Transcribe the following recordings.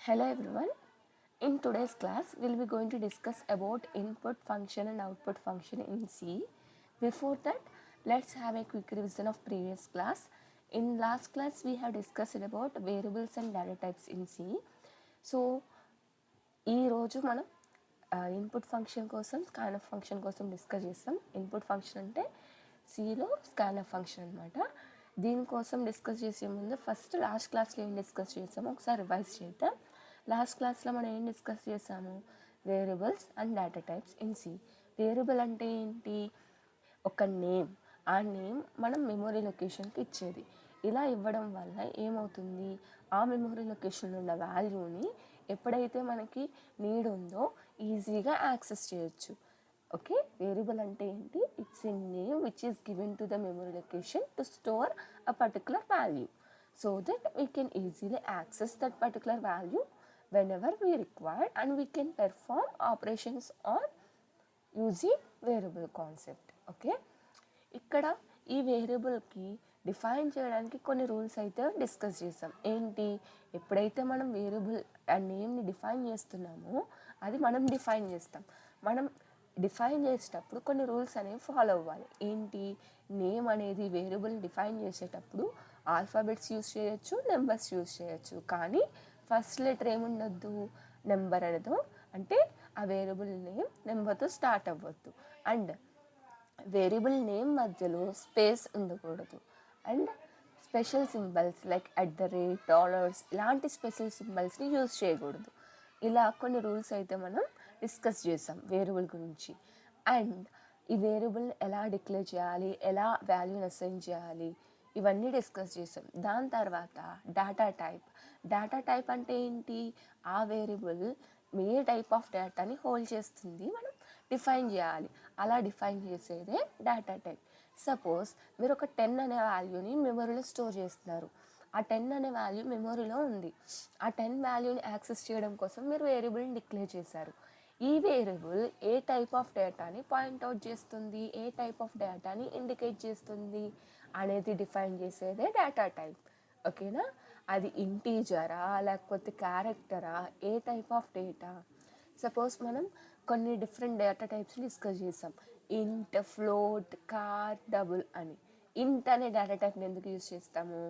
Hello everyone. In today's class, we'll be going to discuss about input function and output function in C. Before that, let's have a quick revision of previous class. In last class, we have discussed about variables and data types in C. So, ఈ రోజు మనం input function కోసం scanf function కోసం discuss చేస్తాం. Input function అంటే సిలో scanf function అనమాట. దీనికోసం డిస్కస్ చేసే ముందు ఫస్ట్ లాస్ట్ క్లాస్లో ఏం డిస్కస్ చేసామో ఒకసారి రివైజ్ చేద్దాం. లాస్ట్ క్లాస్లో మనం ఏం డిస్కస్ చేసాము? Variables and data types in C. Variable అంటే ఏంటి? ఒక నేమ్. ఆ నేమ్ మనం మెమొరీ లొకేషన్కి ఇచ్చేది. ఇలా ఇవ్వడం వల్ల ఏమవుతుంది? ఆ మెమొరీ లొకేషన్లో ఉన్న వాల్యూని ఎప్పుడైతే మనకి నీడ్ ఉందో ఈజీగా యాక్సెస్ చేయొచ్చు. ఓకే, వేరియబుల్ అంటే ఏంటి? It's a name which is given to the memory location to store a particular value so that we can easily access that particular value whenever we require, and we can perform operations on using variable concept. Okay, ఇక్కడ ఈ వేరియబుల్కి define చేయడానికి కొన్ని rules అయితే discuss చేసాం. ఏంటి? ఎప్పుడైతే మనం variable ఆ నేమ్ని డిఫైన్ చేస్తున్నామో అది మనం డిఫైన్ చేస్తాం. మనం డిఫైన్ చేసేటప్పుడు కొన్ని రూల్స్ అనేవి ఫాలో అవ్వాలి. ఏంటి? నేమ్ అనేది వేరియబుల్ డిఫైన్ చేసేటప్పుడు ఆల్ఫాబెట్స్ యూస్ చేయొచ్చు, నెంబర్స్ యూస్ చేయొచ్చు. కానీ ఫస్ట్ లెటర్ ఏముండొద్దు? నెంబర్ అనేది. అంటే ఆ వేరియబుల్ నేమ్ నెంబర్తో స్టార్ట్ అవ్వద్దు. అండ్ వేరియబుల్ నేమ్ మధ్యలో స్పేస్ ఉండకూడదు. And special symbols like @ dollars ఇలాంటి స్పెషల్ సింబల్స్ని యూజ్ చేయకూడదు. ఇలా కొన్ని రూల్స్ అయితే మనం డిస్కస్ చేసాం వేరియబుల్ గురించి. అండ్ ఈ వేరియబుల్ ఎలా డిక్లేర్ చేయాలి, ఎలా వాల్యూని అసైన్ చేయాలి, ఇవన్నీ డిస్కస్ చేసాం. దాని తర్వాత డేటా టైప్. డేటా టైప్ అంటే ఏంటి? ఆ వేరియబుల్ ఏ టైప్ ఆఫ్ డేటాని హోల్డ్ చేస్తుంది మనం డిఫైన్ చేయాలి. అలా డిఫైన్ చేసేదే డేటా టైప్. సపోజ్ మీరు ఒక 10 అనే వాల్యూని మెమొరీలో స్టోర్ చేస్తున్నారు. ఆ 10 అనే వాల్యూ మెమొరీలో ఉంది. ఆ 10 వాల్యూని యాక్సెస్ చేయడం కోసం మీరు వేరియబుల్ని డిక్లేర్ చేశారు. ఈ వేరియబుల్ ఏ టైప్ ఆఫ్ డేటాని పాయింట్అవుట్ చేస్తుంది, ఏ టైప్ ఆఫ్ డేటాని ఇండికేట్ చేస్తుంది అనేది డిఫైన్ చేసేదే డేటా టైప్. ఓకేనా? అది ఇంటీజరా లేకపోతే క్యారెక్టరా, ఏ టైప్ ఆఫ్ డేటా. సపోజ్ మనం కొన్ని డిఫరెంట్ డేటా టైప్స్ డిస్కస్ చేసాం. ఇంట్, ఫ్లోట్, కార్, డబుల్ అని. ఇంట్ అనే డేటా టైప్ని ఎందుకు యూజ్ చేస్తాము?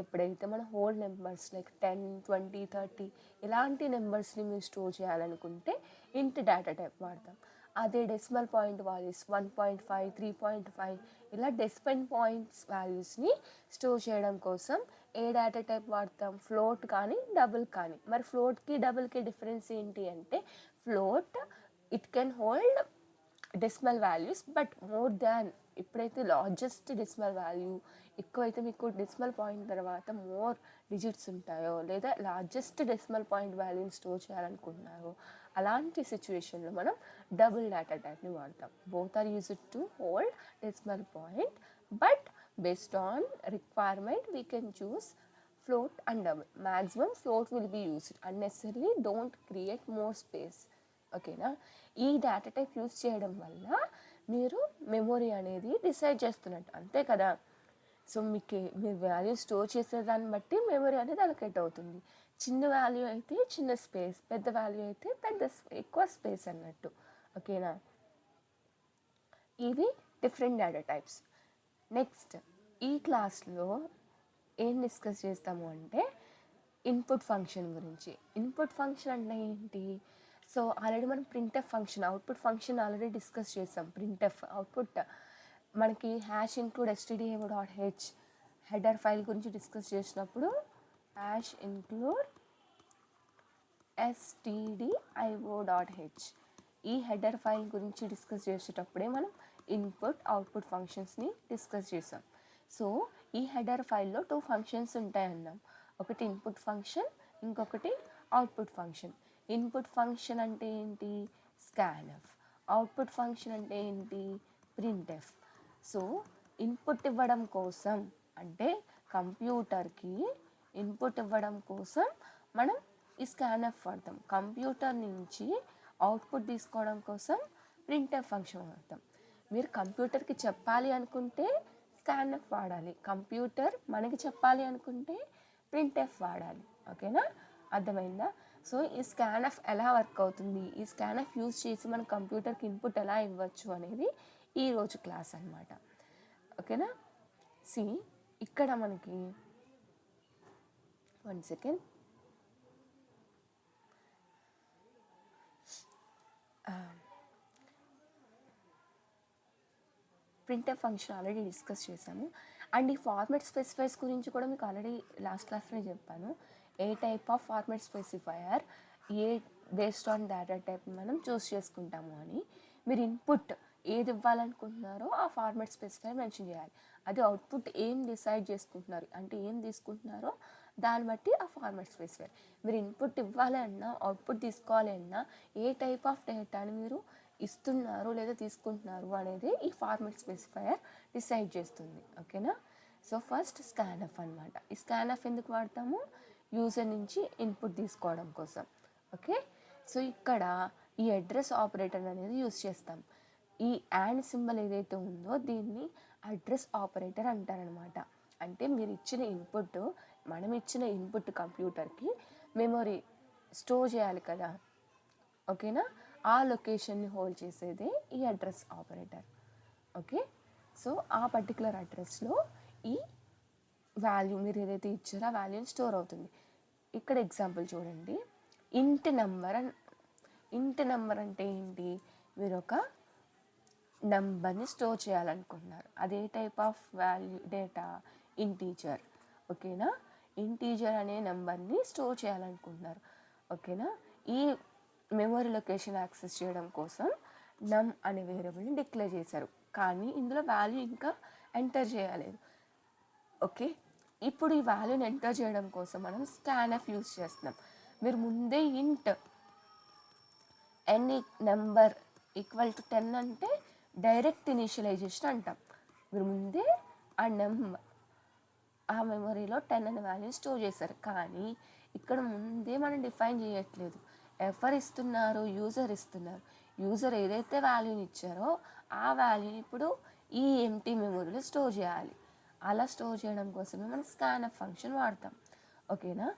ఎప్పుడైతే మనం హోల్ నెంబర్స్ లైక్ 10, 20, 30 ఇలాంటి నెంబర్స్ని మీరు స్టోర్ చేయాలనుకుంటే ఇంట్ డేటా టైప్ వాడతాం. అదే డెసిమల్ పాయింట్ వాల్యూస్ 1.5, 3.5 ఇలా డెసిమల్ పాయింట్స్ వాల్యూస్ని స్టోర్ చేయడం కోసం ఏ డేటా టైప్ వాడతాం? ఫ్లోట్ కానీ డబుల్ కానీ. మరి ఫ్లోట్కి డబుల్కి డిఫరెన్స్ ఏంటి అంటే, float it can hold decimal values but more than. ఎప్పుడైతే లార్జెస్ట్ డెసిమల్ వాల్యూ ఎక్కువైతే మీకు డెసిమల్ పాయింట్ తర్వాత మోర్ డిజిట్స్ ఉంటాయో, లేదా లార్జెస్ట్ డెసిమల్ పాయింట్ వాల్యూని స్టోర్ చేయాలనుకుంటున్నారో అలాంటి సిచ్యువేషన్లో మనం డబుల్ డేటా టైప్ని వాడతాం. Both are used to hold decimal point, but based on requirement we can choose float and double. Maximum float will be used. Unnecessary don't create more space. ఓకేనా? ఈ data type use చేయడం వల్ల మీరు memory అనేది decide చేస్తున్నట్టు, అంతే కదా? So మీరు వాల్యూ స్టోర్ చేసేదాన్ని బట్టి మెమొరీ అనేది అలొకేట్ అవుతుంది. చిన్న వాల్యూ అయితే చిన్న స్పేస్, పెద్ద వాల్యూ అయితే ఎక్కువ స్పేస్ అన్నట్టు. ఓకేనా? ఇవి డిఫరెంట్ డేటా టైప్స్. నెక్స్ట్ ఈ క్లాస్లో ఏం డిస్కస్ చేస్తాము అంటే ఇన్పుట్ ఫంక్షన్ గురించి. ఇన్పుట్ ఫంక్షన్ అంటే ఏంటి? సో ఆల్రెడీ మనం printf function, output function already discuss చేసాం. ప్రింట్ఎఫ్ అవుట్పుట్ మనకి #include_stdio.h హెడర్ ఫైల్ గురించి డిస్కస్ చేసినప్పుడు #include stdio.h ఈ హెడర్ ఫైల్ గురించి డిస్కస్ చేసేటప్పుడే మనం ఇన్పుట్ అవుట్పుట్ ఫంక్షన్స్ని డిస్కస్ చేసాం. సో ఈ హెడర్ ఫైల్లో 2 ఫంక్షన్స్ ఉంటాయన్నాం. ఒకటి ఇన్పుట్ ఫంక్షన్, ఇంకొకటి అవుట్పుట్ ఫంక్షన్. ఇన్పుట్ ఫంక్షన్ అంటే ఏంటి? స్కాన్ఎఫ్. అవుట్పుట్ ఫంక్షన్ అంటే ఏంటి? ప్రింట్ఎఫ్. సో ఇన్పుట్ ఇవ్వడం కోసం, అంటే కంప్యూటర్కి ఇన్పుట్ ఇవ్వడం కోసం మనం ఈ స్కాన్ఎఫ్ వాడతాం. కంప్యూటర్ నుంచి అవుట్పుట్ తీసుకోవడం కోసం ప్రింట్ఎఫ్ ఫంక్షన్ వాడతాం. మీరు కంప్యూటర్కి చెప్పాలి అనుకుంటే స్కాన్ఎఫ్ వాడాలి, కంప్యూటర్ మనకి చెప్పాలి అనుకుంటే ప్రింట్ఎఫ్ వాడాలి. ఓకేనా? అర్థమైందా? సో ఈ స్కాన్ఎఫ్ ఎలా వర్క్ అవుతుంది, ఈ స్కాన్ఎఫ్ యూజ్ చేసి మన కంప్యూటర్కి ఇన్పుట్ ఎలా ఇవ్వచ్చు అనేది ఈరోజు క్లాస్ అనమాట. ఓకేనా. సి ఇక్కడ మనకి 1 second, printf function already discuss చేశాము. అండ్ ఈ ఫార్మాట్ స్పెసిఫైర్స్ గురించి కూడా మీకు ఆల్రెడీ లాస్ట్ క్లాస్లో చెప్పాను. ఏ టైప్ ఆఫ్ ఫార్మాట్ స్పెసిఫైయర్ ఏ బేస్డ్ ఆన్ డేటా టైప్ మనం చూస్ చేసుకుంటాము అని. మీరు ఇన్పుట్ ఏది ఇవ్వాలనుకుంటున్నారో ఆ ఫార్మాట్ స్పెసిఫైర్ మెన్షన్ చేయాలి. అది అవుట్పుట్ ఏం డిసైడ్ చేసుకుంటున్నారు అంటే ఏం తీసుకుంటున్నారో దాన్ని బట్టి ఆ ఫార్మాట్ స్పెసిఫైర్. మీరు ఇన్పుట్ ఇవ్వాలి అన్నా అవుట్పుట్ తీసుకోవాలి అన్నా ఏ టైప్ ఆఫ్ డేటాని మీరు ఇస్తున్నారు లేదా తీసుకుంటున్నారు అనేది ఈ ఫార్మాట్ స్పెసిఫైయర్ డిసైడ్ చేస్తుంది. ఓకేనా. సో ఫస్ట్ స్కాన్ఎఫ్ అనమాట. ఈ స్కాన్ఎఫ్ ఎందుకు వాడతాము, యూజర్ నుంచి ఇన్పుట్ తీసుకోవడం కోసం. ఓకే. సో ఇక్కడ ఈ అడ్రస్ ఆపరేటర్ అనేది యూజ్ చేస్తాం. ఈ యాండ్ సింబల్ ఏదైతే ఉందో దీన్ని అడ్రస్ ఆపరేటర్ అంటారనమాట. అంటే మీరు ఇచ్చిన ఇన్పుట్, మనం ఇచ్చిన ఇన్పుట్ కంప్యూటర్కి మెమొరీ స్టోర్ చేయాలి కదా. ఓకేనా. ఆ లొకేషన్ని హోల్డ్ చేసేదే ఈ అడ్రస్ ఆపరేటర్. ఓకే. సో ఆ పర్టికులర్ అడ్రస్లో ఈ వాల్యూ మీరు ఏదైతే ఇచ్చారో ఆ వాల్యూని స్టోర్ అవుతుంది. ఇక్కడ ఎగ్జాంపుల్ చూడండి. ఇంట్ నెంబర్ అంటే ఏంటి, మీరు ఒక నెంబర్ని స్టోర్ చేయాలనుకుంటున్నారు. అదే type of value data integer. ఓకేనా. ఇంటీజర్ అనే నెంబర్ని స్టోర్ చేయాలనుకుంటున్నారు. ఓకేనా. ఈ మెమొరీ లొకేషన్ యాక్సెస్ చేయడం కోసం నమ్ అనే వేరియబుల్ని డిక్లేర్ చేశారు, కానీ ఇందులో వాల్యూ ఇంకా ఎంటర్ చేయలేదు. ఓకే. ఇప్పుడు ఈ వాల్యూని ఎంటర్ చేయడం కోసం మనం స్కాన్ఎఫ్ యూజ్ చేస్తున్నాం. మీరు ముందే ఇంట్ ఎనీ నెంబర్ ఈక్వల్ టు 10 అంటే డైరెక్ట్ ఇనిషియలైజేషన్ అంటాం. మీరు ముందే ఆ మెమొరీలో 10 అనే వాల్యూ స్టోర్ చేశారు, కానీ ఇక్కడ ముందే మనం డిఫైన్ చేయట్లేదు. ఎవరు ఇస్తున్నారు, యూజర్ ఇస్తున్నారు. యూజర్ ఏదైతే వాల్యూని ఇచ్చారో ఆ వాల్యూని ఇప్పుడు ఈ ఎంటీ మెమొరీలో స్టోర్ చేయాలి. అలా స్టోర్ చేయడం కోసమే మనం స్కాన్ఎఫ్ ఫంక్షన్ వాడతాం. ఓకేనా.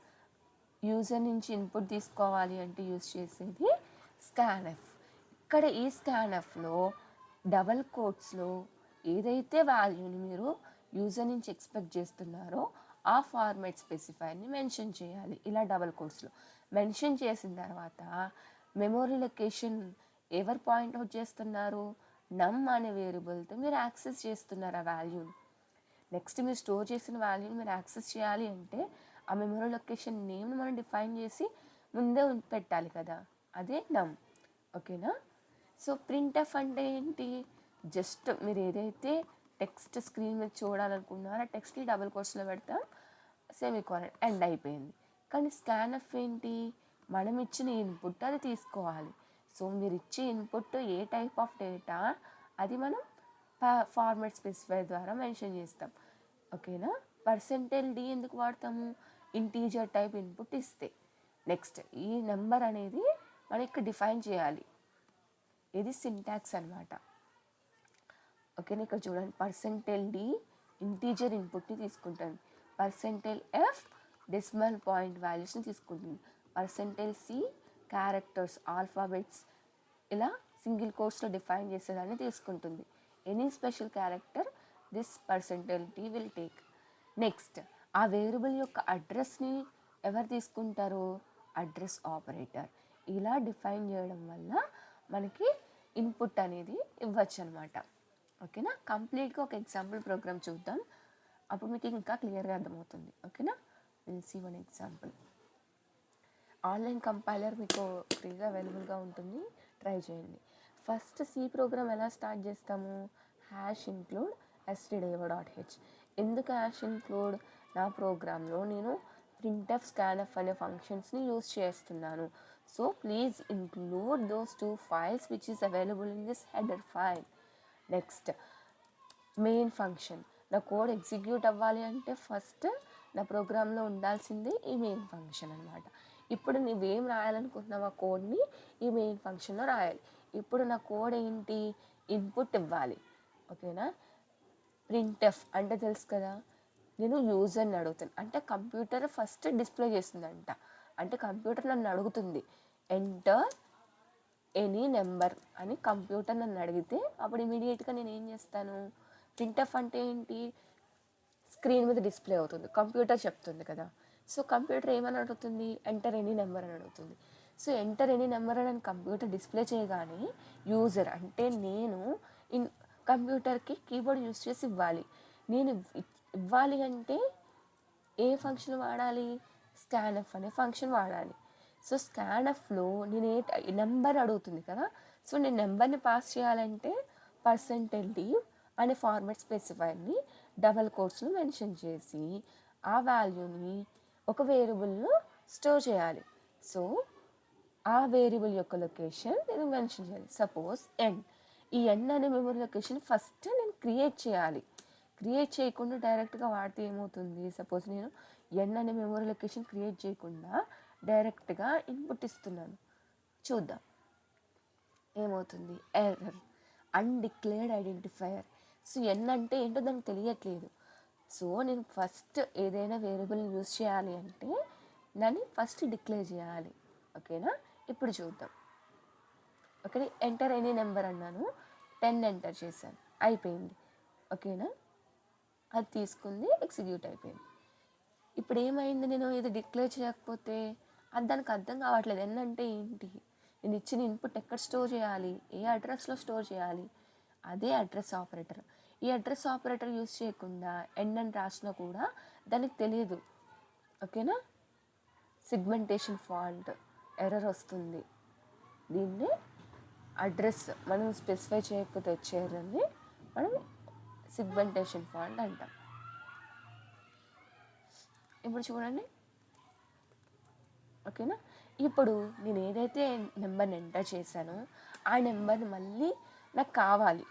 యూజర్ నుంచి ఇన్పుట్ తీసుకోవాలి అంటే యూజ్ చేసేది స్కాన్ఎఫ్. ఇక్కడ ఈ స్కాన్ఎఫ్లో డబల్ కోట్స్లో ఏదైతే వాల్యూని మీరు యూజర్ నుంచి ఎక్స్పెక్ట్ చేస్తున్నారో ఆ ఫార్మాట్ స్పెసిఫైర్ని మెన్షన్ చేయాలి. ఇలా డబల్ కోట్స్లో మెన్షన్ చేసిన తర్వాత మెమొరీ లొకేషన్ ఎవరు పాయింట్అవుట్ చేస్తున్నారు, నమ్ అనే వేరియబుల్తో మీరు యాక్సెస్ చేస్తున్నారు ఆ వాల్యూని. నెక్స్ట్ మీరు స్టోర్ చేసిన వాల్యూని మీరు యాక్సెస్ చేయాలి అంటే ఆ మెమొరీ లొకేషన్ నేమ్ని మనం డిఫైన్ చేసి ముందే పెట్టాలి కదా, అదే నమ్. ఓకేనా. సో ప్రింట్ఎఫ్ అంటే ఏంటి, జస్ట్ మీరు ఏదైతే టెక్స్ట్ స్క్రీన్ మీద చూడాలనుకున్నారో ఆ టెక్స్ట్ని డబుల్ కోట్స్లో పెడతాం, సెమీకోలన్, ఎండ్ అయిపోయింది. కానీ స్కాన్ఎఫ్ ఏంటి, మనం ఇచ్చిన ఇన్పుట్ అది తీసుకోవాలి. సో మీరు ఇచ్చే input A type of data అది మనం ఫార్మాట్ స్పెసిఫైర్ ద్వారా మెన్షన్ చేస్తాం. ఓకేనా. %d ఎందుకు వాడతాము, ఇంటీజర్ టైప్ ఇన్పుట్ ఇస్తే. నెక్స్ట్ ఈ నెంబర్ అనేది మనకి డిఫైన్ చేయాలి, ఇది సింటాక్స్ అనమాట. ఓకేనా. ఇక్కడ చూడండి, %d ఇంటీజర్ ఇన్పుట్ని తీసుకుంటుంది, %f డెసిమల్ పాయింట్ వాల్యూస్ని తీసుకుంటుంది, %c క్యారెక్టర్స్ ఆల్ఫాబెట్స్ ఇలా సింగిల్ కోట్స్లో డిఫైన్ చేసేదాన్ని తీసుకుంటుంది. Any special character this %d will take. Next ఆ వేరియబుల్ యొక్క అడ్రస్ని ఎవరు తీసుకుంటారు, అడ్రస్ ఆపరేటర్. ఇలా డిఫైన్ చేయడం వల్ల మనకి ఇన్పుట్ అనేది ఇవ్వచ్చు అనమాట. ఓకేనా. కంప్లీట్గా ఒక ఎగ్జాంపుల్ ప్రోగ్రామ్ చూద్దాం, అప్పుడు మీకు ఇంకా క్లియర్గా అర్థమవుతుంది. ఓకేనా. Will see one example. Online compiler మీకు ఫ్రీగా అవైలబుల్గా ఉంటుంది, ట్రై చేయండి. ఫస్ట్ సి ప్రోగ్రామ్ ఎలా స్టార్ట్ చేస్తాము, #include stdio.h. ఎందుకు #include, నా ప్రోగ్రాంలో నేను printf scanf అనే ఫంక్షన్స్ని యూజ్ చేస్తున్నాను. So please include those 2 files which is available in this header file. Next main function. నా కోడ్ ఎగ్జిక్యూట్ అవ్వాలి అంటే ఫస్ట్ నా ప్రోగ్రాంలో ఉండాల్సిందే ఈ మెయిన్ ఫంక్షన్ అనమాట. ఇప్పుడు నువ్వేం రాయాలనుకుంటున్నావు ఆ కోడ్ని ఈ మెయిన్ ఫంక్షన్లో రాయాలి. ఇప్పుడు నా కోడ్ ఏంటి, ఇన్పుట్ ఇవ్వాలి. ఓకేనా. ప్రింట్ఎఫ్ అంటే తెలుసు కదా, నేను యూజర్ని అడుగుతాను అంటే కంప్యూటర్ ఫస్ట్ డిస్ప్లే చేస్తుందంట అంటే కంప్యూటర్ నన్ను అడుగుతుంది ఎంటర్ ఎనీ నెంబర్ అని కంప్యూటర్ నన్ను అడిగితే అప్పుడు ఇమీడియట్గా నేను ఏం చేస్తాను, ప్రింట్ఎఫ్ అంటే ఏంటి, స్క్రీన్ మీద డిస్ప్లే అవుతుంది, కంప్యూటర్ చెప్తుంది కదా. సో కంప్యూటర్ ఏమని అడుగుతుంది, ఎంటర్ ఎనీ నెంబర్ అని అడుగుతుంది. సో ఎంటర్ ఎనీ నెంబర్ అని కంప్యూటర్ డిస్ప్లే చేయగానే యూజర్ అంటే నేను కంప్యూటర్కి కీబోర్డ్ యూజ్ చేసి ఇవ్వాలి. నేను ఇవ్వాలి అంటే ఏ ఫంక్షన్ వాడాలి, స్కాన్ఎఫ్ అనే ఫంక్షన్ వాడాలి. సో స్కాన్ఎఫ్లో నేను నెంబర్ అడుగుతుంది కదా, సో నేను నెంబర్ని పాస్ చేయాలంటే %d అనే ఫార్మాట్ స్పెసిఫైర్ని డబల్ కోట్స్లో మెన్షన్ చేసి ఆ వాల్యూని ఒక వేరియబుల్లో స్టోర్ చేయాలి. సో ఆ వేరియబుల్ యొక్క లొకేషన్ నేను మెన్షన్ చేయాలి. సపోజ్ n, ఈ n అనే మెమరీ లొకేషన్ ఫస్ట్ నేను క్రియేట్ చేయాలి. క్రియేట్ చేయకుండా డైరెక్ట్గా వాడితే ఏమవుతుంది, సపోజ్ నేను n అనే మెమరీ లొకేషన్ క్రియేట్ చేయకుండా డైరెక్ట్గా ఇన్పుట్ ఇస్తున్నాను, చూద్దాం ఏమవుతుంది, error, undeclared identifier. So n అంటే ఏంటో దానికి తెలియట్లేదు. సో నేను ఫస్ట్ ఏదైనా వేరియబుల్ని యూజ్ చేయాలి అంటే దాన్ని ఫస్ట్ డిక్లేర్ చేయాలి. ఓకేనా, ఇప్పుడు చూద్దాం. ఓకే, ఎంటర్ ఎనీ నెంబర్ అన్నాను, 10 ఎంటర్ చేశాను, అయిపోయింది. ఓకేనా, అది తీసుకుంది, ఎగ్జిక్యూట్ అయిపోయింది. ఇప్పుడు ఏమైంది, నేను ఇది డిక్లేర్ చేయకపోతే అది దానికి అర్థం కావట్లేదు. n అంటే ఏంటి, నేను ఇచ్చిన ఇన్పుట్ ఎక్కడ స్టోర్ చేయాలి, ఏ అడ్రస్లో స్టోర్ చేయాలి, అదే అడ్రస్ ఆపరేటర్. ఈ అడ్రస్ ఆపరేటర్ యూజ్ చేయకుండా n అని రాసినా కూడా దానికి తెలియదు. ఓకేనా, సిగ్మెంటేషన్ ఫాల్ట్ ఎర్రర్ వస్తుంది. దీన్ని అడ్రస్ మనం స్పెసిఫై చేయకపోతే వచ్చే ఎర్రర్ని మనం సిగ్మెంటేషన్ ఫాల్ట్ అంటాం. ఇప్పుడు చూడండి. ఓకేనా, ఇప్పుడు నేను ఏదైతే నెంబర్ని ఎంటర్ చేశానో ఆ నెంబర్ని మళ్ళీ నాకు కావాలి.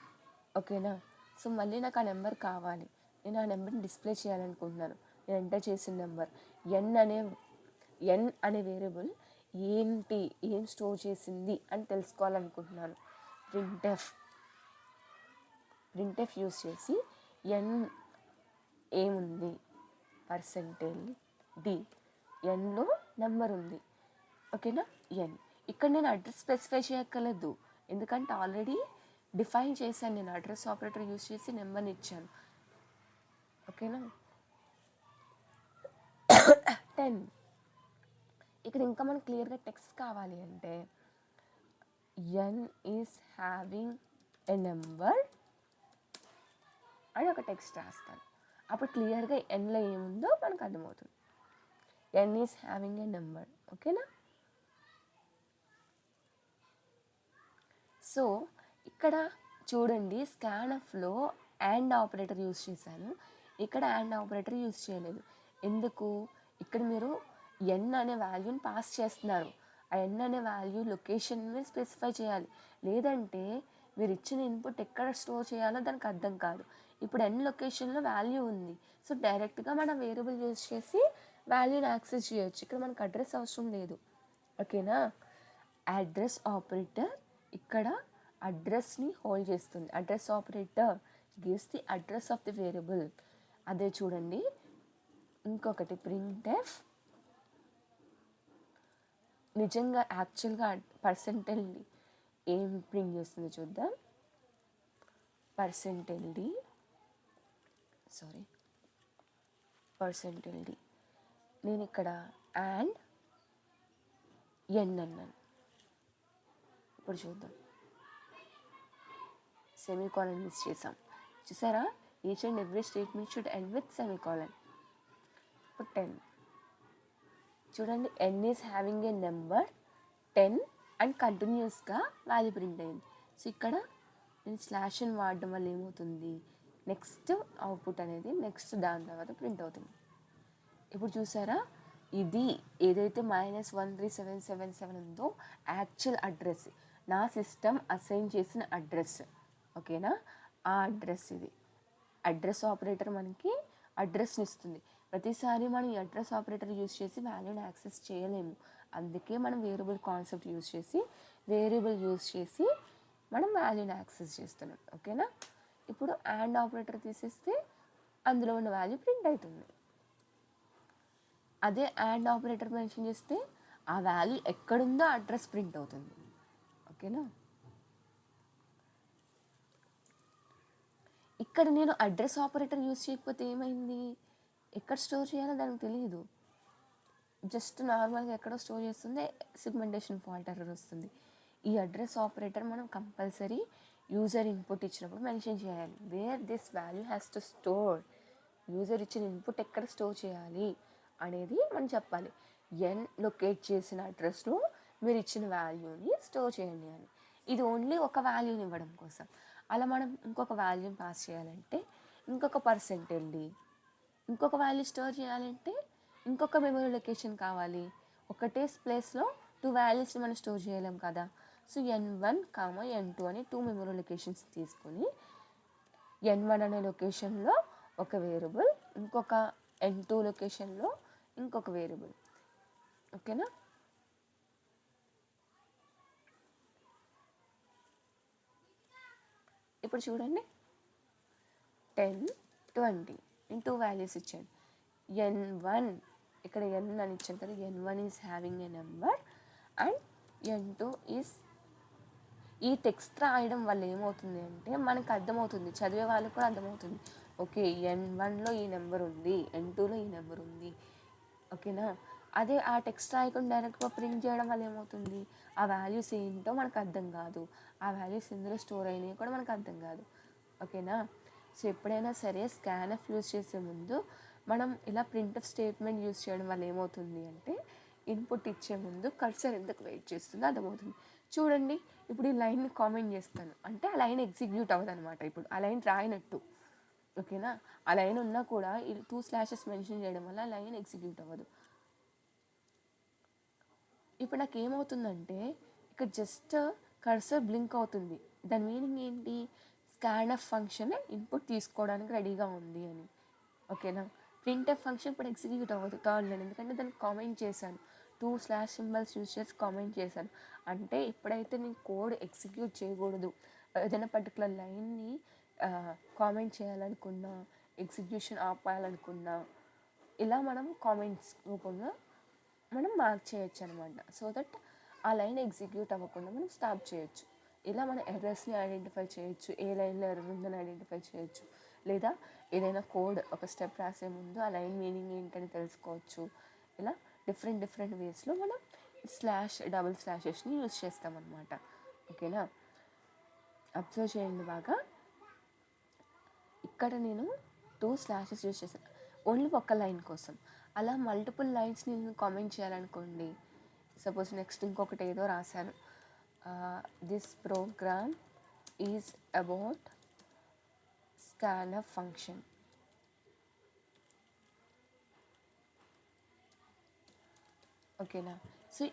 ఓకేనా, సో మళ్ళీ నాకు ఆ నెంబర్ కావాలి, నేను ఆ నెంబర్ని డిస్ప్లే చేయాలనుకుంటున్నాను. నేను ఎంటర్ చేసిన నెంబర్ n అనే వేరియబుల్ ఏంటి, ఏం స్టోర్ చేసింది అని తెలుసుకోవాలనుకుంటున్నాను. ప్రింట్ఎఫ్ యూజ్ చేసి n ఏముంది, %d, nలో నెంబర్ ఉంది. ఓకేనా, n ఇక్కడ నేను అడ్రస్ స్పెసిఫై చేయక్కర్లేదు, ఎందుకంటే ఆల్రెడీ డిఫైన్ చేశాను. నేను అడ్రస్ ఆపరేటర్ యూజ్ చేసి నెంబర్ని ఇచ్చాను. ఓకేనా, 10. ఇక్కడ ఇంకా మనకు క్లియర్గా టెక్స్ట్ కావాలి అంటే n is having a number అని ఒక టెక్స్ట్ రాస్తాను. అప్పుడు క్లియర్గా nలో ఏముందో మనకు అర్థమవుతుంది. n is having a number. ఓకేనా, సో ఇక్కడ చూడండి, స్కాన్ఎఫ్లో అండ్ ఆపరేటర్ యూజ్ చేశాను, ఇక్కడ అండ్ ఆపరేటర్ యూజ్ చేయలేదు. ఎందుకు, ఇక్కడ మీరు n అనే వాల్యూని పాస్ చేస్తున్నారు. ఆ n అనే వాల్యూ లొకేషన్ని స్పెసిఫై చేయాలి, లేదంటే మీరు ఇచ్చిన ఇన్పుట్ ఎక్కడ స్టోర్ చేయాలో దానికి అర్థం కాదు. ఇప్పుడు n లొకేషన్లో వాల్యూ ఉంది, సో డైరెక్ట్గా మనం వేరియబుల్ యూజ్ చేసి వాల్యూని యాక్సెస్ చేయొచ్చు. ఇక్కడ మనకు అడ్రస్ అవసరం లేదు. ఓకేనా, అడ్రస్ ఆపరేటర్ ఇక్కడ అడ్రస్ని హోల్డ్ చేస్తుంది. Address operator gives the address of the variable. అదే చూడండి, ఇంకొకటి ప్రింట్ఎఫ్ నిజంగా యాక్చువల్గా % ఏం ప్రింట్ చేస్తుందో చూద్దాం. %d నేను ఇక్కడ అండ్ n అన్నాను. ఇప్పుడు చూద్దాం, సెమీకాలన్ మిస్ చేసాం, చూసారా, each and every statement should end with semicolon. ఇప్పుడు 10 చూడండి, n is having a number 10 and కంటిన్యూస్గా వాల్యూ ప్రింట్ అయింది. సో ఇక్కడ నేను /n వాడడం వల్ల ఏమవుతుంది, నెక్స్ట్ అవుట్పుట్ అనేది నెక్స్ట్ దాని తర్వాత ప్రింట్ అవుతుంది. ఇప్పుడు చూసారా, ఇది ఏదైతే -13777 ఉందో యాక్చువల్ అడ్రస్, నా సిస్టమ్ అసైన్ చేసిన అడ్రస్. ఓకేనా, ఆ అడ్రస్ ఇది. అడ్రస్ ఆపరేటర్ మనకి అడ్రస్ని ఇస్తుంది. ప్రతిసారి మనం ఈ అడ్రస్ ఆపరేటర్ యూజ్ చేసి వాల్యూని యాక్సెస్ చేయలేము. అందుకే మనం వేరియబుల్ కాన్సెప్ట్ యూజ్ చేసి మనం వాల్యూని యాక్సెస్ చేస్తున్నాం. ఓకేనా, ఇప్పుడు అండ్ ఆపరేటర్ తీసేస్తే అందులో ఉన్న వాల్యూ ప్రింట్ అవుతుంది. అదే అండ్ ఆపరేటర్ మెన్షన్ చేస్తే ఆ వాల్యూ ఎక్కడుందో అడ్రస్ ప్రింట్ అవుతుంది. ఓకేనా. ఇక్కడ నేను అడ్రస్ ఆపరేటర్ యూజ్ చేయకపోతే ఏమైంది, ఎక్కడ స్టోర్ చేయాలో దానికి తెలియదు, జస్ట్ నార్మల్గా ఎక్కడో స్టోర్ చేస్తుంది, సెగ్మెంటేషన్ ఫాల్ట్ ఎర్రర్ వస్తుంది. ఈ అడ్రస్ ఆపరేటర్ మనం కంపల్సరీ యూజర్ ఇన్పుట్ ఇచ్చినప్పుడు మెన్షన్ చేయాలి, where this value has to store. User ఇచ్చిన ఇన్పుట్ ఎక్కడ స్టోర్ చేయాలి అనేది మనం చెప్పాలి. ఎన్ లొకేట్ చేసిన అడ్రస్లో మీరు ఇచ్చిన వాల్యూని స్టోర్ చేయండి అని. ఇది ఓన్లీ ఒక వాల్యూని ఇవ్వడం కోసం. అలా మనం ఇంకొక వాల్యూని పాస్ చేయాలంటే ఇంకొక %, ఇంకొక వాల్యూ స్టోర్ చేయాలంటే ఇంకొక మెమరీ లొకేషన్ కావాలి. ఒకటే ప్లేస్లో 2 వాల్యూస్ని మనం స్టోర్ చేయలేం కదా. సో N1, N2 అని 2 మెమరీ లొకేషన్స్ తీసుకొని N1 అనే లొకేషన్లో ఒక వేరియబుల్, ఇంకొక N2 లొకేషన్లో ఇంకొక వేరియబుల్. ఓకేనా. ఇప్పుడు చూడండి, 10, 20 నేను 2 వాల్యూస్ ఇచ్చాను. N1 ఇక్కడ N అని ఇచ్చాను కదా, N1 is having a number and N2 is. ఈ టెక్స్ట్ రాయడం వల్ల ఏమవుతుంది అంటే మనకు అర్థమవుతుంది, చదివే వాళ్ళకి కూడా అర్థమవుతుంది, ఓకే N1లో ఈ నెంబర్ ఉంది, N2లో ఈ నెంబర్ ఉంది. ఓకేనా. అదే ఆ టెక్స్ట్ రాయకుండా డైరెక్ట్గా ప్రింట్ చేయడం వల్ల ఏమవుతుంది, ఆ వాల్యూస్ ఏంటో మనకు అర్థం కాదు, ఆ వాల్యూస్ ఎందులో స్టోర్ అయినాయి కూడా మనకు అర్థం కాదు. ఓకేనా. సో ఎప్పుడైనా సరే స్కాన్ఎఫ్ యూజ్ చేసే ముందు మనం ఇలా ప్రింట్ఎఫ్ స్టేట్మెంట్ యూజ్ చేయడం వల్ల ఏమవుతుంది అంటే ఇన్పుట్ ఇచ్చే ముందు కర్సర్ ఎందుకు వెయిట్ చేస్తుందో అర్థమవుతుంది. చూడండి, ఇప్పుడు ఈ లైన్ని కామెంట్ చేస్తాను అంటే ఆ లైన్ ఎగ్జిక్యూట్ అవ్వదు అనమాట. ఇప్పుడు ఆ లైన్ రాయినట్టు. ఓకేనా. ఆ లైన్ ఉన్నా కూడా ఈ 2 స్లాషెస్ మెన్షన్ చేయడం వల్ల ఆ లైన్ ఎగ్జిక్యూట్ అవ్వదు. ఇప్పుడు నాకు ఏమవుతుందంటే ఇక్కడ జస్ట్ కర్సర్ బ్లింక్ అవుతుంది. దాని మీనింగ్ ఏంటి, స్కాన్ఎఫ్ ఫంక్షన్ ఇన్పుట్ తీసుకోవడానికి రెడీగా ఉంది అని. ఓకేనా. ప్రింట్ఎఫ్ ఫంక్షన్ ఇప్పుడు ఎగ్జిక్యూట్ అవ్వదు థర్డ్ లైన్, ఎందుకంటే దానికి కామెంట్ చేశాను, 2 స్లాష్ సింబల్స్ యూజ్ చేసి కామెంట్ చేశాను. అంటే ఎప్పుడైతే నేను కోడ్ ఎగ్జిక్యూట్ చేయకూడదు, ఏదైనా పర్టికులర్ లైన్ని కామెంట్ చేయాలనుకున్నా, ఎగ్జిక్యూషన్ ఆపాలనుకున్నా, ఇలా మనం కామెంట్స్ రూపంలో మనం మార్క్ చేయొచ్చు అనమాట. సో దట్ ఆ లైన్ ఎగ్జిక్యూట్ అవ్వకుండా మనం స్టాప్ చేయొచ్చు. ఇలా మన ఎర్రర్స్ని ఐడెంటిఫై చేయొచ్చు, ఏ లైన్లో ఎర్రర్ ఉందని ఐడెంటిఫై చేయొచ్చు, లేదా ఏదైనా కోడ్ ఒక స్టెప్ రాసే ముందు ఆ లైన్ మీనింగ్ ఏంటని తెలుసుకోవచ్చు. ఇలా డిఫరెంట్ వేస్లో మనం స్లాష్, డబుల్ స్లాషెస్ని యూజ్ చేస్తామన్నమాట. ఓకేనా. అబ్జర్వ్ చేయండి బాగా, ఇక్కడ నేను 2 స్లాషెస్ యూజ్ చేశాను ఓన్లీ ఒక లైన్ కోసం. అలా మల్టిపుల్ లైన్స్ని నేను కామెంట్ చేయాలనుకోండి, సపోజ్ నెక్స్ట్ ఇంకొకటి ఏదో రాశాను, this program is about scanf function. ఓకేనా. సో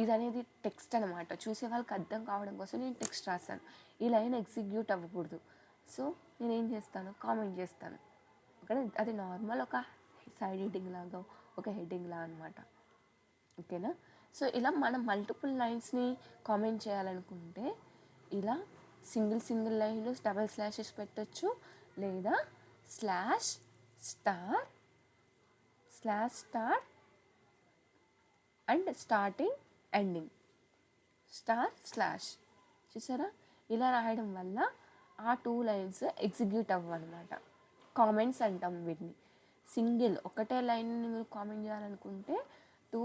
ఇది అనేది టెక్స్ట్ అనమాట, చూసే వాళ్ళకి అర్థం కావడం కోసం నేను టెక్స్ట్ రాశాను. ఈ లైన్ ఎగ్జిక్యూట్ అవ్వకూడదు, సో నేను ఏం చేస్తాను, కామెంట్ చేస్తాను. ఓకే, అది నార్మల్ ఒక సైడ్ హెడ్డింగ్ లాగా, ఒక హెడ్డింగ్ లాగా అనమాట. ఓకేనా. సో ఇలా మనం మల్టిపుల్ లైన్స్ని కామెంట్ చేయాలనుకుంటే ఇలా సింగిల్ లైన్లో డబల్ స్లాషెస్ పెట్టచ్చు, లేదా slash star and starting ending star slash. చూసారా, ఇలా రాయడం వల్ల ఆ 2 లైన్స్ ఎగ్జిక్యూట్ అవ్వనమాట. కామెంట్స్ అంటాం వీటిని. సింగిల్ ఒకటే లైన్ని మీరు కామెంట్ చేయాలనుకుంటే 2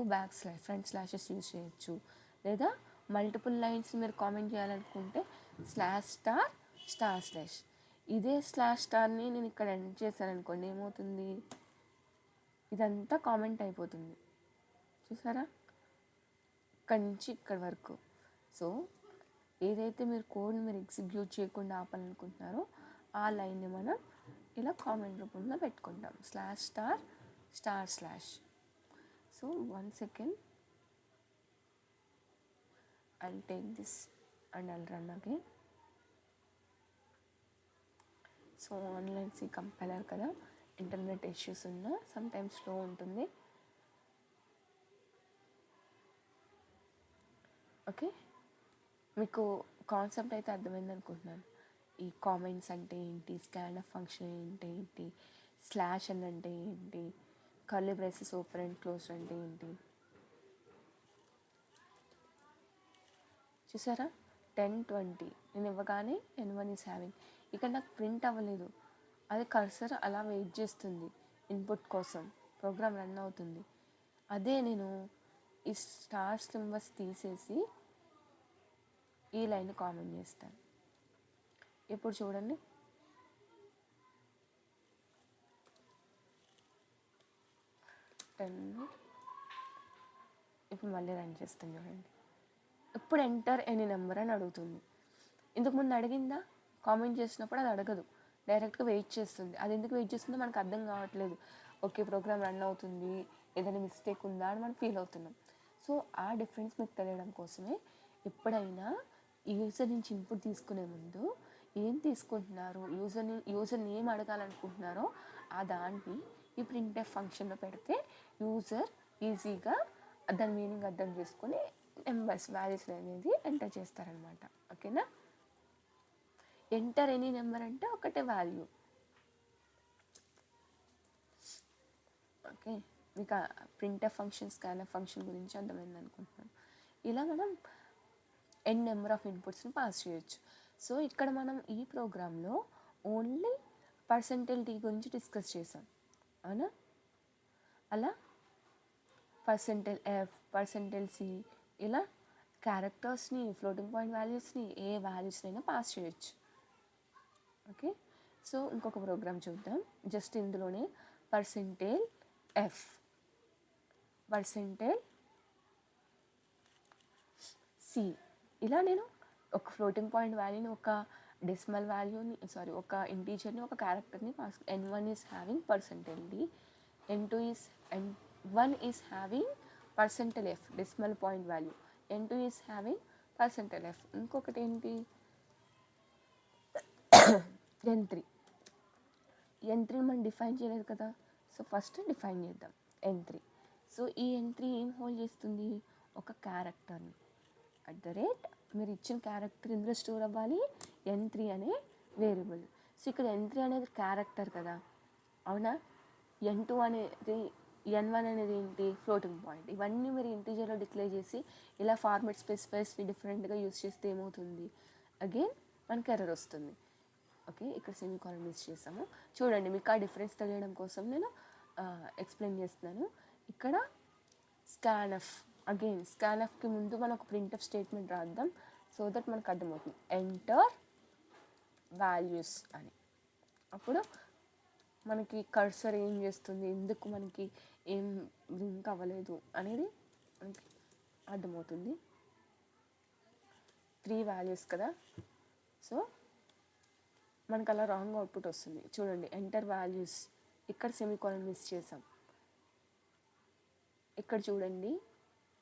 ఫ్రంట్ స్లాషెస్ యూజ్ చేయొచ్చు, లేదా మల్టిపుల్ లైన్స్ మీరు కామెంట్ చేయాలనుకుంటే స్లాష్. ఇదే స్టార్ని నేను ఇక్కడ ఎండ్ చేశాను అనుకోండి, ఏమవుతుంది, ఇదంతా కామెంట్ అయిపోతుంది. చూసారా, ఇక్కడి నుంచి ఇక్కడి వరకు. సో ఏదైతే మీరు కోడ్ని మీరు ఎగ్జిక్యూట్ చేయకుండా ఆపాలనుకుంటున్నారో ఆ లైన్ని మనం ఇలా కామెంట్ రూపంలో పెట్టుకుంటాం, slash. So 1 second, I'll take this and I'll run again. So online C compiler కదా, ఇంటర్నెట్ ఇష్యూస్ ఉన్నా సమ్టైమ్స్ స్లో ఉంటుంది. ఓకే, మీకు కాన్సెప్ట్ అయితే అర్థమైంది అనుకుంటున్నాను. ఈ కామెంట్స్ అంటే ఏంటి, స్కాన్ఎఫ్ ఫంక్షన్ అంటే ఏంటి, స్లాష్ అంటే ఏంటి, curly braces open and close అంటే ఏంటి. చూసారా 1020 నేను ఇవ్వగానే N1 ఈస్ హ్యావింగ్. ఇక్కడ నాకు ప్రింట్ అవ్వలేదు, అది కర్సర్ అలా వెయిట్ చేస్తుంది ఇన్పుట్ కోసం, ప్రోగ్రామ్ రన్ అవుతుంది. అదే నేను ఈ స్టార్ సింబల్స్ తీసేసి ఈ లైన్ కామెంట్ చేస్తాను. ఇప్పుడు చూడండి, ఇప్పుడు మళ్ళీ రన్ చేస్తాను చూడండి. ఇప్పుడు ఎంటర్ ఎనీ నెంబర్ అని అడుగుతుంది. ఇంతకు ముందు అడిగిందా? కామెంట్ చేసినప్పుడు అది అడగదు, డైరెక్ట్గా వెయిట్ చేస్తుంది. అది ఎందుకు వెయిట్ చేస్తుందో మనకు అర్థం కావట్లేదు. ఓకే, ప్రోగ్రామ్ రన్ అవుతుంది, ఏదైనా మిస్టేక్ ఉందా అని మనం ఫీల్ అవుతున్నాం. సో ఆ డిఫరెన్స్ మీకు తెలియడం కోసమే ఎప్పుడైనా యూజర్ నుంచి ఇన్పుట్ తీసుకునే ముందు ఏం తీసుకుంటున్నారో, యూజర్ని ఏం అడగాలనుకుంటున్నారో ఆ దాన్ని ఈ ప్రింట్ఎఫ్ ఫంక్షన్లో పెడితే యూజర్ ఈజీగా దాని మీనింగ్ అర్థం చేసుకొని నెంబర్స్ వాల్యూస్ అనేది ఎంటర్ చేస్తారనమాట. ఓకేనా? ఎంటర్ ఎనీ నెంబర్ అంటే ఒకటే వాల్యూ. ఓకే, మీకు ప్రింట్ఎఫ్ ఫంక్షన్, స్కాన్ఎఫ్ ఫంక్షన్ గురించి అర్థమైంది అనుకుంటున్నాను. ఇలా మనం ఎన్ నెంబర్ ఆఫ్ ఇన్పుట్స్ని పాస్ చేయొచ్చు. సో ఇక్కడ మనం ఈ ప్రోగ్రాంలో ఓన్లీ %d గురించి డిస్కస్ చేసాం, అవునా? అలా %f, %c ఇలా క్యారెక్టర్స్ని, ఫ్లోటింగ్ పాయింట్ వాల్యూస్ని, ఏ వాల్యూస్నైనా పాస్ చేయొచ్చు. ఓకే, సో ఇంకొక ప్రోగ్రామ్ చూద్దాం. జస్ట్ ఇందులోనే %f, %c ఇలా నేను ఒక ఫ్లోటింగ్ పాయింట్ వాల్యూని, ఒక డెసిమల్ వాల్యూని, ఒక ఇంటీజర్ని, ఒక క్యారెక్టర్ని pass. N1 is having %d, N1 is having %f decimal point value, N2 is having %f. ఇంకొకటి ఏంటి? N3 మనం డిఫైన్ చేయలేదు కదా, సో ఫస్ట్ డిఫైన్ చేద్దాం N3. సో ఈ N3 ఏం హోల్డ్ చేస్తుంది? ఒక క్యారెక్టర్ని. మీరు ఇచ్చిన క్యారెక్టర్ ఇందులో స్టోర్ అవ్వాలి, N3 అనే వేరియబుల్. సో ఇక్కడ N3 అనేది క్యారెక్టర్ కదా, అవునా? N2 అనేది, N1 అనేది ఏంటి? Floating point. ఇవన్నీ మీరు ఇంటీజర్లో డిక్లేర్ చేసి ఇలా ఫార్మాట్ స్పెసిఫైస్ని డిఫరెంట్గా యూస్ చేస్తే ఏమవుతుంది? అగైన్ మనకి ఎర్రర్ వస్తుంది. ఓకే, ఇక్కడ సెమీకోలన్ యూస్ చేసాము. చూడండి, మీకు ఆ డిఫరెన్స్ తెలియడం కోసం నేను ఎక్స్ప్లెయిన్ చేస్తున్నాను. ఇక్కడ స్కాన్ఎఫ్, అగైన్ స్కాన్ఎఫ్కి ముందు మనం ఒక ప్రింట్ఎఫ్ స్టేట్మెంట్ రాద్దాం, సో దట్ మనకు అర్థమవుతుంది. ఎంటర్ వాల్యూస్ అని. అప్పుడు మనకి కర్సర్ ఏం చేస్తుంది, ఎందుకు మనకి ఏం లింక్ అవ్వలేదు అనేది మనకి అర్థమవుతుంది. 3 వాల్యూస్ కదా, సో మనకు అలా రాంగ్ అవుట్పుట్ వస్తుంది. చూడండి, ఎంటర్ వాల్యూస్, ఇక్కడ సెమీకోలన్ మిస్ చేసాం. ఇక్కడ చూడండి,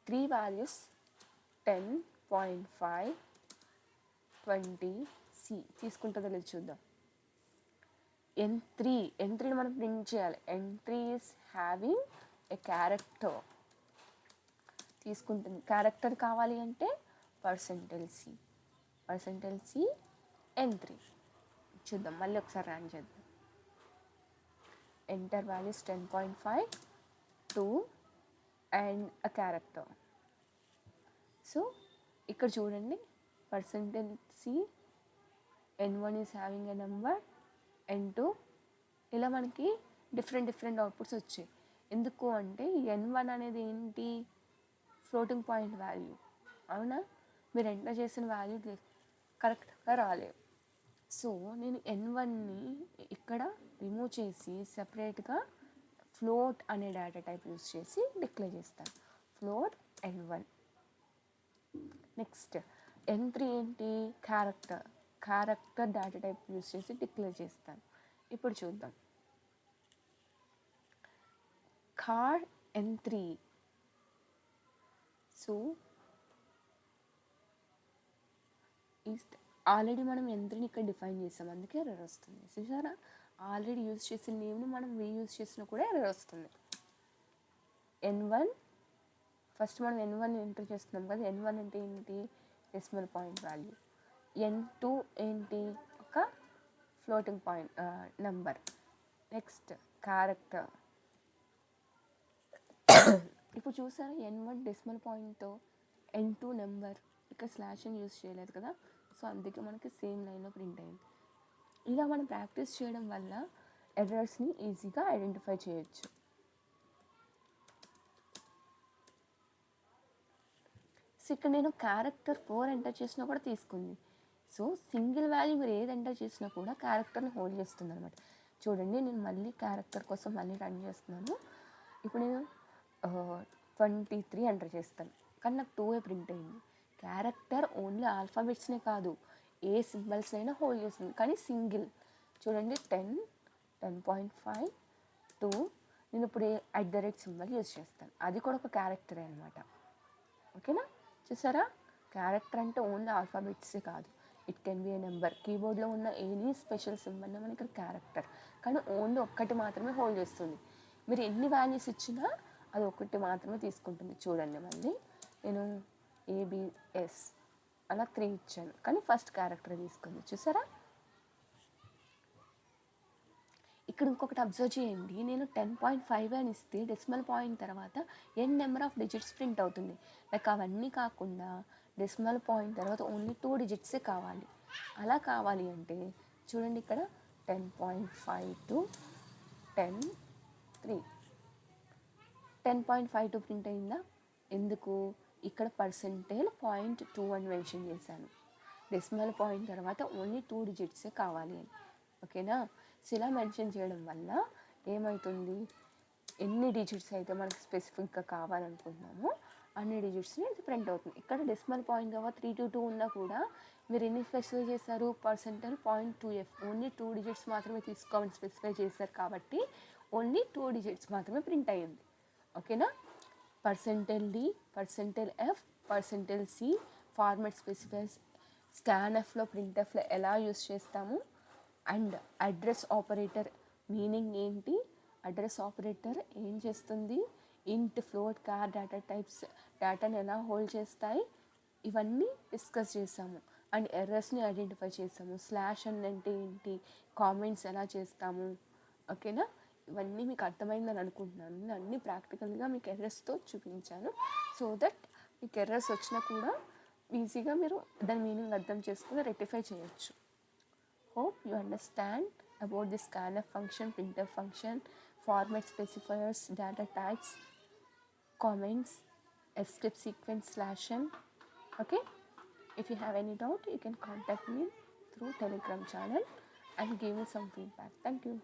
3 వాల్యూస్ 10.5, 20, C తీసుకుంటుందో లేదు చూద్దాం. N3 మనం ప్రింట్ చేయాలి. N3 is having a character తీసుకుంటుంది. క్యారెక్టర్ కావాలి అంటే %c N3 చూద్దాం. మళ్ళీ ఒకసారి రన్ చేద్దాం. Enter values 10.5, 2 and a character. So ఇక్కడ చూడండి, %c, N1 is having a number, N2 ఇలా మనకి డిఫరెంట్ అవుట్పుట్స్ వచ్చాయి. ఎందుకు అంటే N1 అనేది ఏంటి? ఫ్లోటింగ్ పాయింట్ వాల్యూ, అవునా? మీరు ఎంటర్ చేసిన వాల్యూ కరెక్ట్గా రాలేదు. సో నేను N1ని ఇక్కడ రిమూవ్ చేసి సెపరేట్గా ఫ్లోట్ అనే డేటా టైప్ యూస్ చేసి డిక్లేర్ చేస్తాను, ఫ్లోట్ N1. నెక్స్ట్ N3 ఏంటి? క్యారెక్టర్ డేటా టైప్ యూస్ చేసి డిక్లేర్ చేస్తాను. ఇప్పుడు చూద్దాం. char N3. సో ఆల్రెడీ మనం N3ని ఇక్కడ డిఫైన్ చేసాం, అందుకే ఎర్రర్ వస్తుంది. చూసారా, ఆల్రెడీ యూజ్ చేసిన నేమ్ని మనం రీయూజ్ చేసినా కూడా ఎర్రర్ వస్తుంది. N1 ఫస్ట్ మనం N1 ఎంటర్ చేస్తున్నాం కదా, N1 అంటే ఏంటి? Decimal point value. N2 ఏంటి? ఒక floating point number. Next character. ఇప్పుడు చూసారా, N1 డెసిమల్ పాయింట్తో, N2 నెంబర్, ఇక్కడ స్లాష్ అని యూస్ చేయలేదు కదా, సో అందుకే మనకి సేమ్ లైన్లో ప్రింట్ అయింది. ఇలా మనం ప్రాక్టీస్ చేయడం వల్ల ఎర్రర్స్ని ఈజీగా ఐడెంటిఫై చేయొచ్చు. సో ఇక్కడ నేను క్యారెక్టర్ 4 ఎంటర్ చేసినా కూడా తీసుకుంది. సో సింగిల్ వాల్యూ మీరు ఏది ఎంటర్ చేసినా కూడా క్యారెక్టర్ని హోల్డ్ చేస్తుంది అనమాట. చూడండి, నేను మళ్ళీ క్యారెక్టర్ కోసం మళ్ళీ రన్ చేస్తున్నాను. ఇప్పుడు నేను 23 ఎంటర్ చేస్తాను, కానీ నాకు 2 ప్రింట్ అయింది. క్యారెక్టర్ ఓన్లీ ఆల్ఫాబెట్స్నే కాదు, ఏ సింబల్స్ అయినా హోల్డ్ చేస్తుంది, కానీ సింగిల్. చూడండి, 10, 10.5, 2. నేను ఇప్పుడు @ సింబల్ యూజ్ చేస్తాను, అది కూడా ఒక క్యారెక్టరే అనమాట. ఓకేనా, చూసారా? క్యారెక్టర్ అంటే ఓన్లీ ఆల్ఫాబెట్సే కాదు, it can be a number. కీబోర్డ్లో ఉన్న ఎనీ స్పెషల్ సింబల్ మనకి ఇక్కడ క్యారెక్టర్, కానీ ఓన్లీ ఒక్కటి మాత్రమే హోల్డ్ చేస్తుంది. మీరు ఎన్ని వాల్యూస్ ఇచ్చినా అది ఒకటి మాత్రమే తీసుకుంటుంది. చూడండి, మళ్ళీ నేను ABS అలా 3 ఇచ్చాను, కానీ ఫస్ట్ క్యారెక్టర్ తీసుకుంది. చూసారా? ఇక్కడ ఇంకొకటి అబ్జర్వ్ చేయండి, నేను 10.5 అని ఇస్తే డెసిమల్ పాయింట్ తర్వాత ఎన్ నెంబర్ ఆఫ్ డిజిట్స్ ప్రింట్ అవుతుంది. లైక్ అవన్నీ కాకుండా డెసిమల్ పాయింట్ తర్వాత ఓన్లీ 2 డిజిట్సే కావాలి. అలా కావాలి అంటే చూడండి, ఇక్కడ 10.5 to 10.3, 10.52 ప్రింట్ అయిందా? ఎందుకు? ఇక్కడ %.2 అని మెన్షన్ చేశాను. డెసిమల్ పాయింట్ తర్వాత ఓన్లీ 2 డిజిట్సే కావాలి అని. ఓకేనా? సో ఇలా మెన్షన్ చేయడం వల్ల ఏమవుతుంది, ఎన్ని డిజిట్స్ అయితే మనకు స్పెసిఫిక్గా కావాలనుకుంటున్నామో అన్ని డిజిట్స్ని ఇది ప్రింట్ అవుతుంది. ఇక్కడ డెసిమల్ పాయింట్ తర్వాత 3 to 2 ఉన్నా కూడా మీరు ఎన్ని స్పెసిఫై చేశారు, %.2f, ఓన్లీ 2 డిజిట్స్ మాత్రమే తీసుకోవాలని స్పెసిఫై చేశారు కాబట్టి ఓన్లీ 2 డిజిట్స్ మాత్రమే ప్రింట్ అయ్యింది. ఓకేనా? %d, %f, %c format specifiers, స్కాన్ఎఫ్లో ప్రింట్ఎఫ్లో ఎలా యూస్ చేస్తాము, అండ్ అడ్రస్ ఆపరేటర్ మీనింగ్ ఏంటి, అడ్రస్ ఆపరేటర్ ఏం చేస్తుంది, ఇంట్, ఫ్లోట్, కార్ డేటా టైప్స్ డేటాని ఎలా హోల్డ్ చేస్తాయి, ఇవన్నీ డిస్కస్ చేసాము. అండ్ ఎర్రర్స్ని ఐడెంటిఫై చేసాము. స్లాష్ అంటే ఏంటి, కామెంట్స్ ఎలా చేస్తాము. ఓకేనా? ఇవన్నీ మీకు అర్థమైందని అనుకుంటున్నాను. నేను అన్నీ ప్రాక్టికల్గా మీకు ఎర్రర్స్తో చూపించాను, సో దట్ మీకు ఎర్రర్స్ వచ్చినా కూడా ఈజీగా మీరు దాని మీనింగ్ అర్థం చేసుకుని రెక్టిఫై చేయొచ్చు. Hope you understand about the scanf function, printf function, format specifiers, data types, comments, escape sequence, /n. Okay? If you have any doubt, you can contact me through Telegram channel and give me some feedback. Thank you.